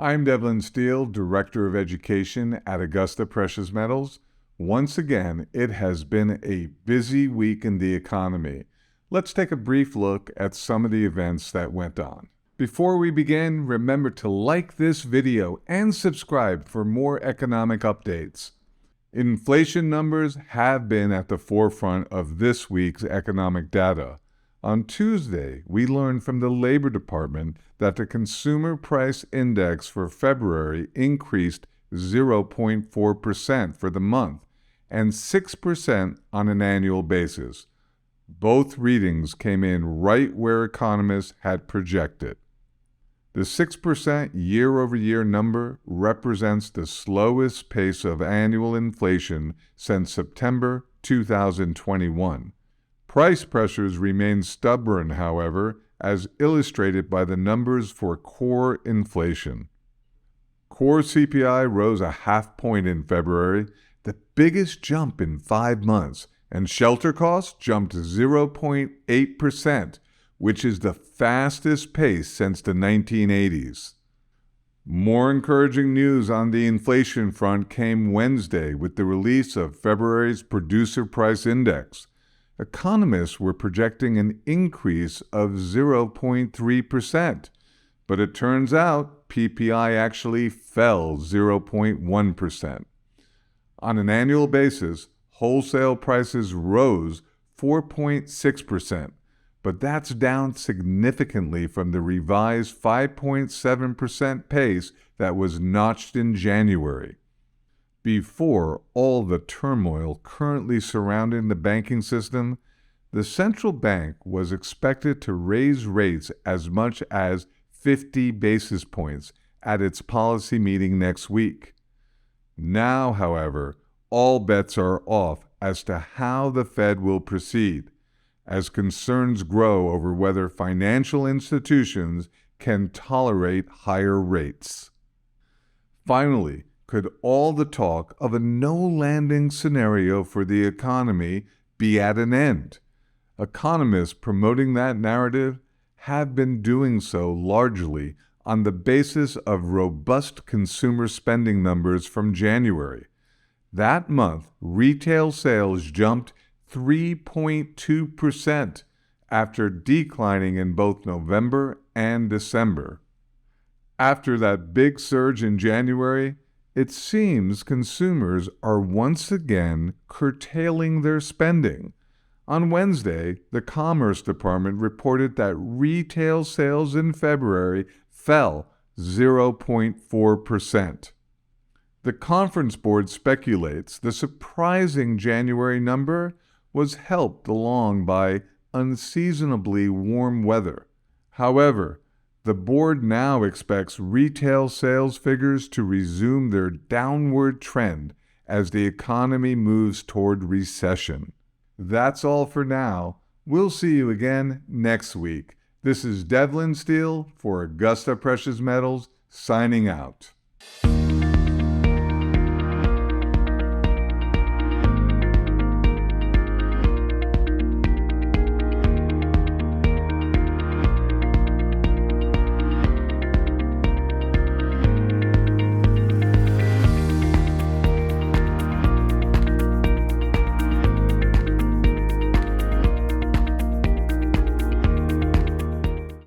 I'm Devlin Steele, Director of Education at Augusta Precious Metals. Once again, it has been a busy week in the economy. Let's take a brief look at some of the events that went on. Before we begin, remember to like this video and subscribe for more economic updates. Inflation numbers have been at the forefront of this week's economic data. On Tuesday, we learned from the Labor Department that the Consumer Price Index for February increased 0.4% for the month and 6% on an annual basis. Both readings came in right where economists had projected. The 6% year-over-year number represents the slowest pace of annual inflation since September 2021. Price pressures remain stubborn, however, as illustrated by the numbers for core inflation. Core CPI rose a half point in February, the biggest jump in 5 months, and shelter costs jumped 0.8%, which is the fastest pace since the 1980s. More encouraging news on the inflation front came Wednesday with the release of February's Producer Price Index. Economists were projecting an increase of 0.3%, but it turns out PPI actually fell 0.1%. On an annual basis, wholesale prices rose 4.6%, but that's down significantly from the revised 5.7% pace that was notched in January. Before all the turmoil currently surrounding the banking system, the central bank was expected to raise rates as much as 50 basis points at its policy meeting next week. Now, however, all bets are off as to how the Fed will proceed, as concerns grow over whether financial institutions can tolerate higher rates. Finally, could all the talk of a no-landing scenario for the economy be at an end? Economists promoting that narrative have been doing so largely on the basis of robust consumer spending numbers from January. That month, retail sales jumped 3.2% after declining in both November and December. After that big surge in January, it seems consumers are once again curtailing their spending. On Wednesday, the Commerce Department reported that retail sales in February fell 0.4%. The Conference Board speculates the surprising January number was helped along by unseasonably warm weather. However, the board now expects retail sales figures to resume their downward trend as the economy moves toward recession. That's all for now. We'll see you again next week. This is Devlin Steele for Augusta Precious Metals, signing out.